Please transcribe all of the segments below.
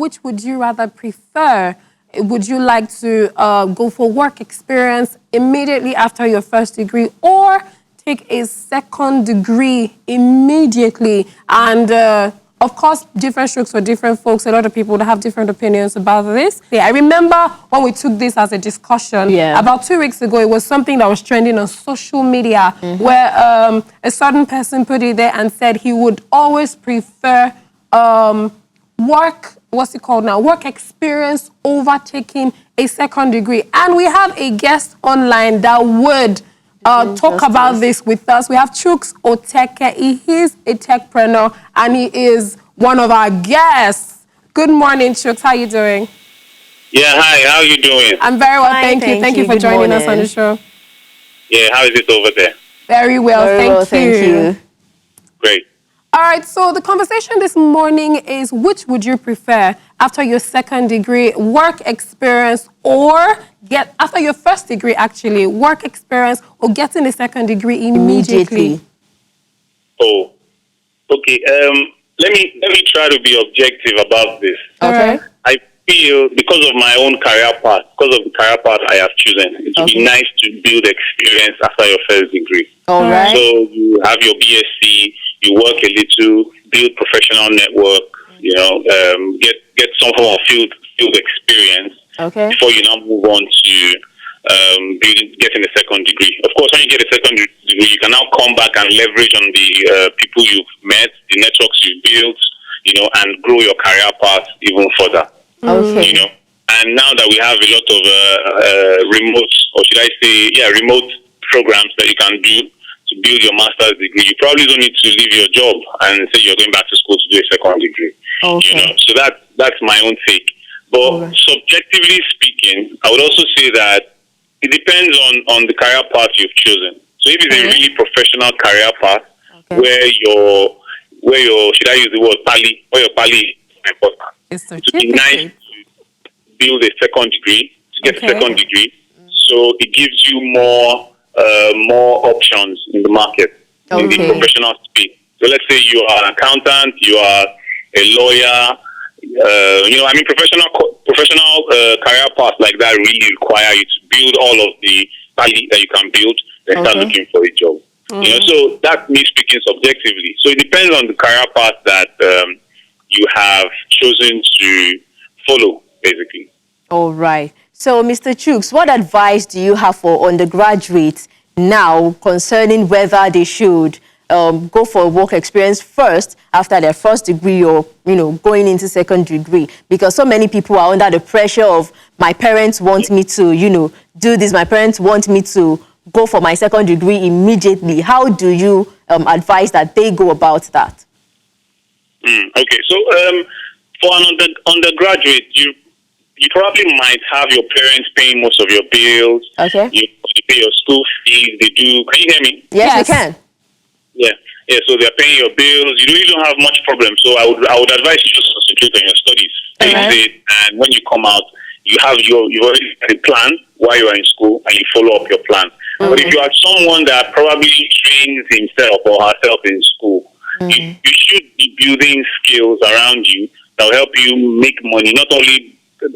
which would you rather prefer? Would you like to go for work experience immediately after your first degree, or take a second degree immediately? And of course, different strokes for different folks. A lot of people that have different opinions about this. Yeah, I remember when we took this as a discussion, about 2 weeks ago, it was something that was trending on social media, where a certain person put it there and said he would always prefer work experience over taking a second degree. And we have a guest online that would talk about this with us. We have Chuks Oteke. He is a techpreneur and he is one of our guests. Good morning, Chuks. How are you doing? Yeah, hi. How are you doing? I'm very well, thank you. Thank you for joining us on the show. Yeah, how is it over there? Very well, thank you. Great. All right, so the conversation this morning is, which would you prefer after your second degree, work experience, or after your first degree, actually, work experience, or getting a second degree immediately? Oh, okay. Let me try to be objective about this. Okay. I feel because of my own career path, because of the career path I have chosen, it would be nice to build experience after your first degree. All right. So you have your BSc, you work a little, build professional network, get some form of field experience before you now move on to getting a second degree. Of course, when you get a second degree, you can now come back and leverage on the people you've met, the networks you've built, and grow your career path even further. Okay. And now that we have a lot of remote programs that you can do to build your master's degree, you probably don't need to leave your job and say you're going back to school to do a second degree. So that's my own take. But subjectively speaking, I would also say that it depends on the career path you've chosen. So if it's a really professional career path where your should I use the word pali, or your pali is important. It's to be nice to build a second degree, to get a second degree, so it gives you more options in the market, in the professional space. So let's say you are an accountant, you are a lawyer, professional career paths like that really require you to build all of the value that you can build and start looking for a job. So that's me speaking subjectively. So it depends on the career path that you have chosen to follow, basically. All right. So, Mr. Chuks, what advice do you have for undergraduates now concerning whether they should go for work experience first after their first degree, or, going into second degree? Because so many people are under the pressure of, my parents want me to, do this. My parents want me to go for my second degree immediately. How do you advise that they go about that? Okay. So, for an undergraduate, you probably might have your parents paying most of your bills. Okay. You pay your school fees. They do. Can you hear me? Yes, I can. Yeah. So they're paying your bills. You really don't have much problem. So I would advise you just concentrate on your studies. And when you come out, you've already had a plan while you are in school, and you follow up your plan. But if you are someone that probably trains himself or herself in school, you should be building skills around you that will help you make money, not only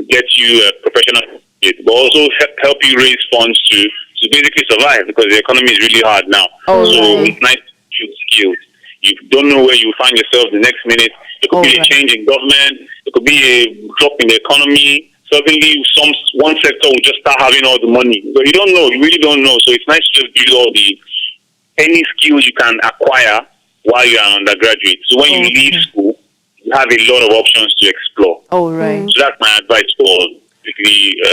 get you a professional, but also help you raise funds to basically survive, because the economy is really hard now. So it's nice to build skills. You don't know where you find yourself the next minute. It could be a change in government. It could be a drop in the economy. Suddenly, one sector will just start having all the money. So you don't know. You really don't know. So it's nice to just build any skills you can acquire while you are an undergraduate. So when you leave school, you have a lot of options to explore. All right. So that's my advice for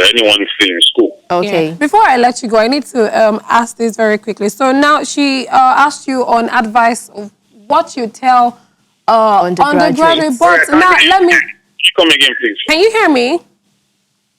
anyone still in school. Okay. Yeah. Before I let you go, I need to ask this very quickly. So now she asked you on advice of what you tell undergraduate. But now let me... Come again, please. Can you hear me?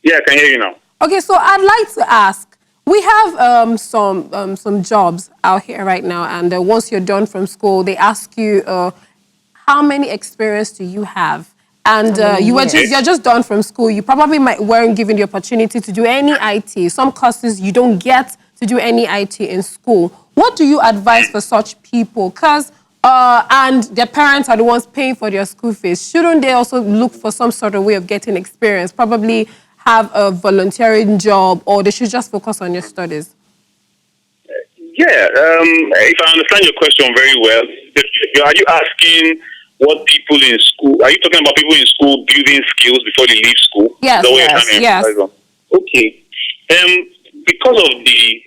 Yeah, I can hear you now. Okay, so I'd like to ask, we have some jobs out here right now, and once you're done from school, they ask you, how many experience do you have? And you're just done from school. You probably weren't given the opportunity to do any IT. Some courses you don't get to do any IT in school. What do you advise for such people? Because and their parents are the ones paying for their school fees, shouldn't they also look for some sort of way of getting experience? Probably have a volunteering job, or they should just focus on your studies? Yeah, if I understand your question very well, are you asking what people in school, are you talking about people in school building skills before they leave school? Yes, yes. Okay. Because of the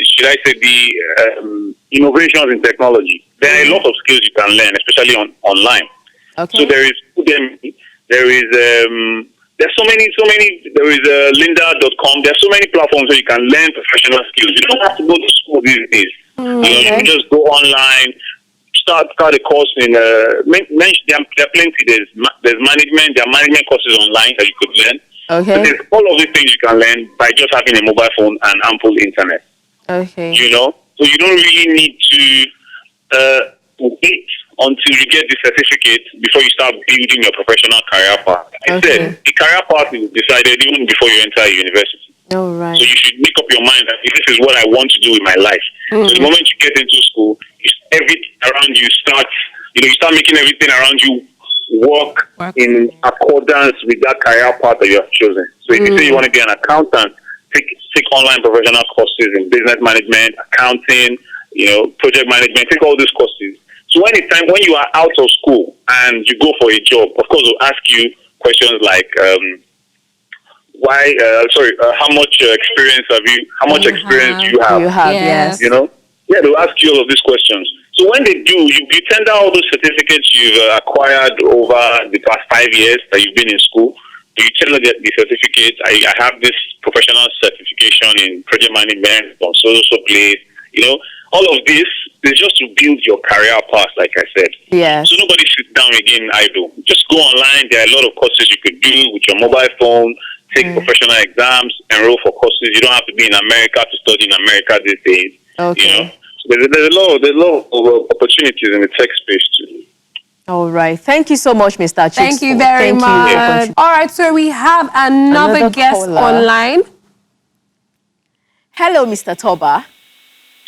should I say, the innovations in technology, there are a lot of skills you can learn, especially online. Okay. So there is Udemy, there's so many, there is lynda.com, there's so many platforms where you can learn professional skills. You don't have to go to school these days. You can just go online, start a course in, there are plenty, there's management, there are management courses online that you could learn. Okay. So there's all of these things you can learn by just having a mobile phone and ample internet. Okay. You know? So you don't really need to wait until you get the certificate before you start building your professional career path. Instead, the career path is decided even before you enter university. All right. So you should make up your mind that this is what I want to do with my life. So the moment you get into school, everything around you starts, you start making everything around you work in accordance with that career path that you have chosen. So if you say you want to be an accountant, take online professional courses in business management, accounting, project management, take all these courses. So when you are out of school and you go for a job, of course they'll ask you questions like how much experience do you have? You have, yes. They'll ask you all of these questions. So when they do, you tender all those certificates you've acquired over the past 5 years that you've been in school. You tender the certificates. I have this professional certification in project management on so place. All of this is just to build your career path, like I said. Yeah. So nobody sits down again idle. Just go online. There are a lot of courses you could do with your mobile phone. Take professional exams, enroll for courses. You don't have to be in America to study in America these days. Okay. There's a lot of opportunities in the tech space too. All right. Thank you so much, Mr. Chooks. Thank you very much. All right, so we have another guest caller online. Hello, Mr. Toba.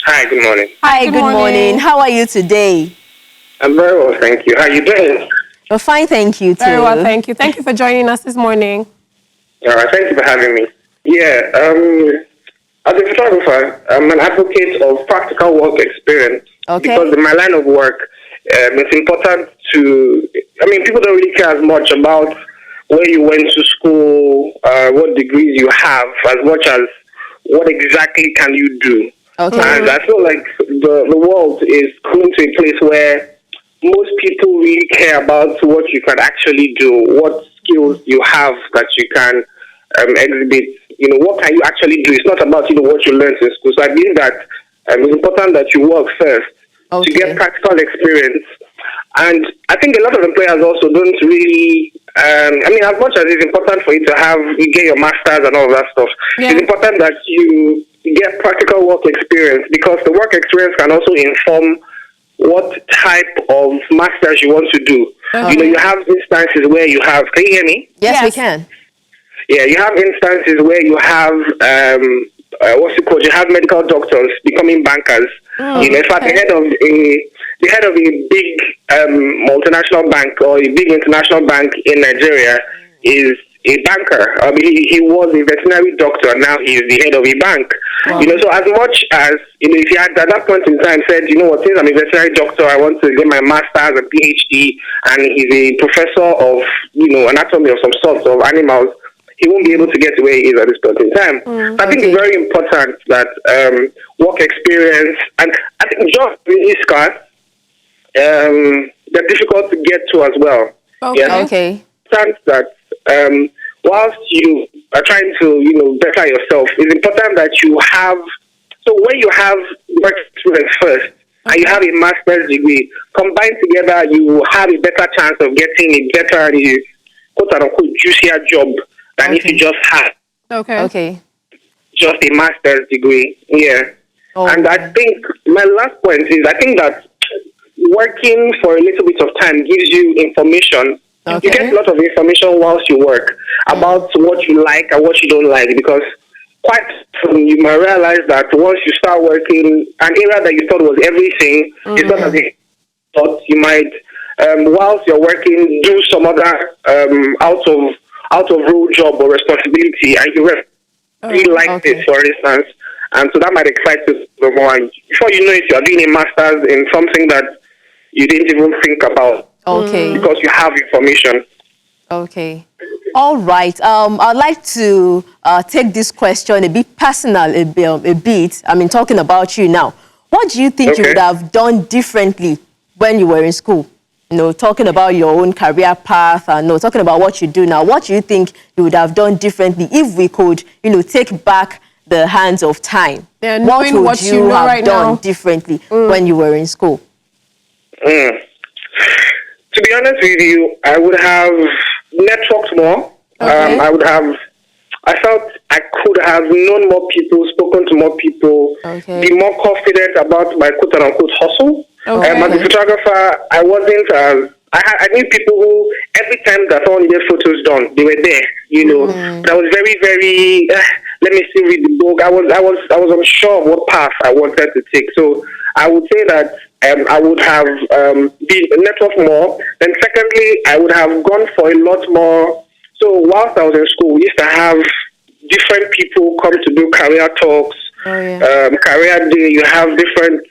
Hi, good morning. Hi, good morning. How are you today? I'm very well, thank you. How are you doing? Well, fine, thank you, too. Very well, thank you. Thank you for joining us this morning. All right, thank you for having me. Yeah, as a photographer, I'm an advocate of practical work experience. Okay. Because in my line of work, it's important people don't really care as much about where you went to school, what degrees you have, as much as what exactly can you do. Okay. And I feel like the world is coming to a place where most people really care about what you can actually do, what skills you have that you can exhibit. What can you actually do? It's not about what you learned in school. So I believe that it's important that you work first to get practical experience. And I think a lot of employers also don't really. As much as it's important for you to get your masters and all of that stuff, it's important that you get practical work experience, because the work experience can also inform what type of masters you want to do. You have instances where you have. Can you hear me? Yes, we can. Yeah, you have instances where you have you have medical doctors becoming bankers. In fact, the head of a big multinational bank or a big international bank in Nigeria is a banker. He was a veterinary doctor. Now he is the head of a bank. Wow. So as much as if he had at that point in time said, since I'm a veterinary doctor, I want to get my master's and PhD, and he's a professor of anatomy of some sorts of animals, he won't be able to get to where he is at this point in time. I think it's very important that work experience, and I think jobs in ISCA, they're difficult to get to as well. Okay. That whilst you are trying to better yourself, it's important that you have. So when you have work experience first and you have a master's degree, combined together, you have a better chance of getting a better, quote unquote, juicier job than if you just had just a master's degree. Yeah. And I think my last point is, I think that working for a little bit of time gives you information. You get a lot of information whilst you work about what you like and what you don't like, because quite soon you might realize that once you start working, an area that you thought was everything is not as you thought. You might, whilst you're working, do some other out of role job or responsibility, and you really like it, for instance. And so that might excite you more. And before you know it, you're doing a master's in something that you didn't even think about. Okay. Because you have information. Okay. All right. I'd like to take this question a bit personal, a bit. I mean, talking about you now. What do you think you would have done differently when you were in school? You know, talking about your own career path and talking about what you do now. What do you think you would have done differently if we could, take back the hands of time? Yeah, what would what you have right done now differently when you were in school? To be honest with you, I would have networked more. I felt I could have known more people, spoken to more people, be more confident about my quote-unquote hustle. As a photographer, I wasn't I knew people who, every time that someone needed photos done, they were there, But I was very, very, let me see, read the book. I was unsure of what path I wanted to take. So I would say that I would have been networked more. Then secondly, I would have gone for a lot more. So whilst I was in school, we used to have different people come to do career talks, career day. You have different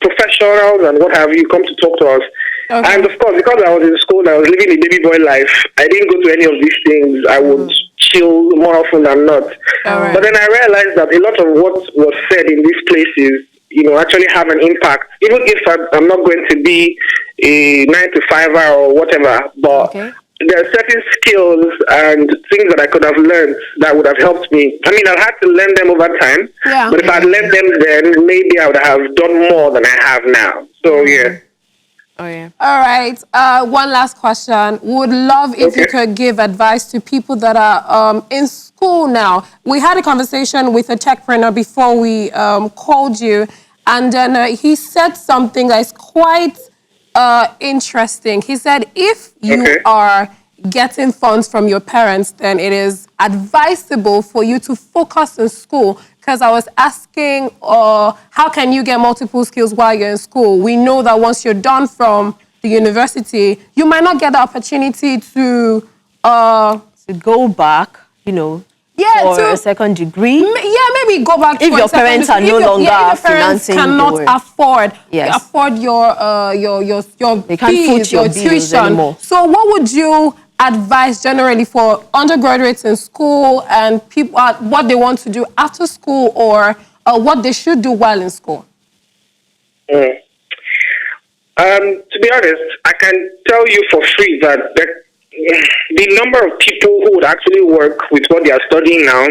professionals and what have you come to talk to us. And of course, because I was in school, I was living a baby boy life. I didn't go to any of these things. I would chill more often than not. But then I realized that a lot of what was said in these places, actually have an impact. Even if I'm not going to be a 9-to-5er or whatever, but there are certain skills and things that I could have learned that would have helped me. I mean, I've had to learn them over time, but if I'd learned them then, maybe I would have done more than I have now. So, yeah. All right. One last question. Would love if you could give advice to people that are in school now. We had a conversation with a techpreneur before we called you, and then he said something that's quite interesting. He said, if you are getting funds from your parents, then it is advisable for you to focus in school. Because I was asking, how can you get multiple skills while you're in school? We know that once you're done from the university, you might not get the opportunity to go back, for a second degree. Maybe go back if your parents are no longer financing cannot afford your they can't fees, foot your bills tuition anymore. So what would you advise generally for undergraduates in school and people what they want to do after school or what they should do while in school? To be honest, I can tell you for free that the number of people who would actually work with what they are studying now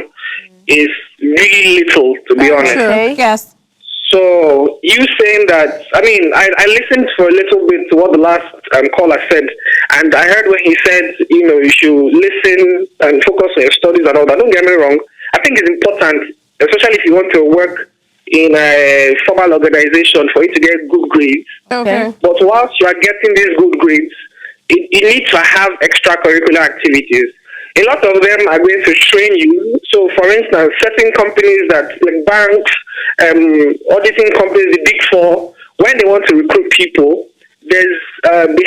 is really little, to be honest. Yes. So you saying that, I listened for a little bit to what the last caller said, and I heard when he said, you should listen and focus on your studies and all that. Don't get me wrong. I think it's important, especially if you want to work in a formal organization, for you to get good grades. But whilst you are getting these good grades, you need to have extracurricular activities. A lot of them are going to train you. So, for instance, certain companies like banks, auditing companies, the Big Four, when they want to recruit people, they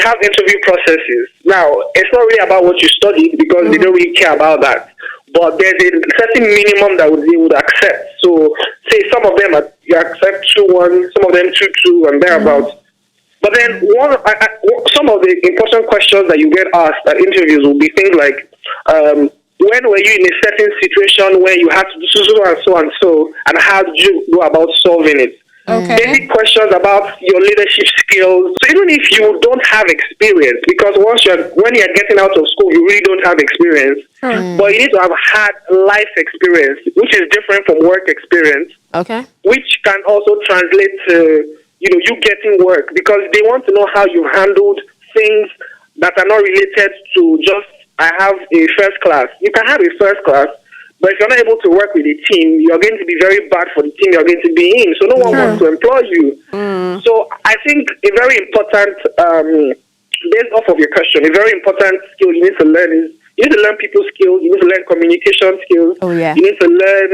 have interview processes. Now, it's not really about what you studied because they don't really care about that. But there's a certain minimum that they would accept. So, say some of them you accept 2-1, some of them 2-2, and thereabouts. But then some of the important questions that you get asked at interviews will be things like, when were you in a certain situation where you had to do so and so, and how did you go about solving it? Basic questions about your leadership skills. So even if you don't have experience, because when you're getting out of school, you really don't have experience, but you need to have had life experience, which is different from work experience, which can also translate to you getting work, because they want to know how you handled things that are not related to just, I have a first class. You can have a first class, but if you're not able to work with a team, you're going to be very bad for the team you're going to be in. So no one wants to employ you. So I think a very important, based off of your question, a very important skill you need to learn is You need to learn people skills. You need to learn communication skills. Oh, yeah. You need to learn,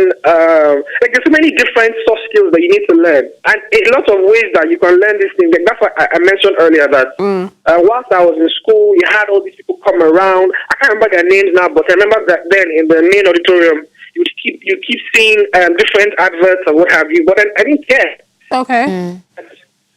there's so many different soft skills that you need to learn. And a lot of ways that you can learn these things. Like that's what I mentioned earlier, that whilst I was in school, you had all these people come around. I can't remember their names now, but I remember that then in the main auditorium, you keep seeing different adverts or what have you. But then I didn't care. Okay.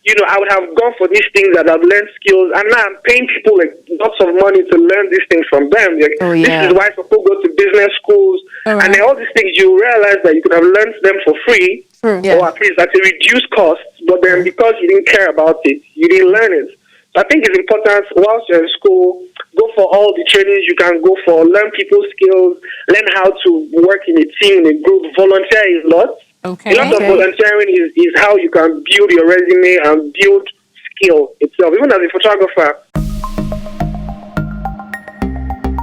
You know, I would have gone for these things that I've learned skills, and now I'm paying people like lots of money to learn these things from them. Like, This is why people go to business schools, and then all these things you realize that you could have learned them for free, or at least at a reduced cost. But then because you didn't care about it, you didn't learn it. So I think it's important whilst you're in school, go for all the trainings you can go for, learn people's skills, learn how to work in a team, in a group, volunteer is a lot. Okay. A lot of volunteering is how you can build your resume and build skill itself, even as a photographer.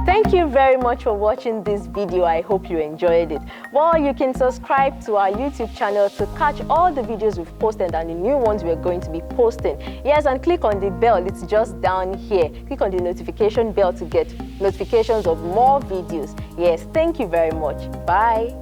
Thank you very much for watching this video. I hope you enjoyed it. Well, you can subscribe to our YouTube channel to catch all the videos we've posted and the new ones we're going to be posting. Yes, and click on the bell. It's just down here. Click on the notification bell to get notifications of more videos. Yes, thank you very much. Bye.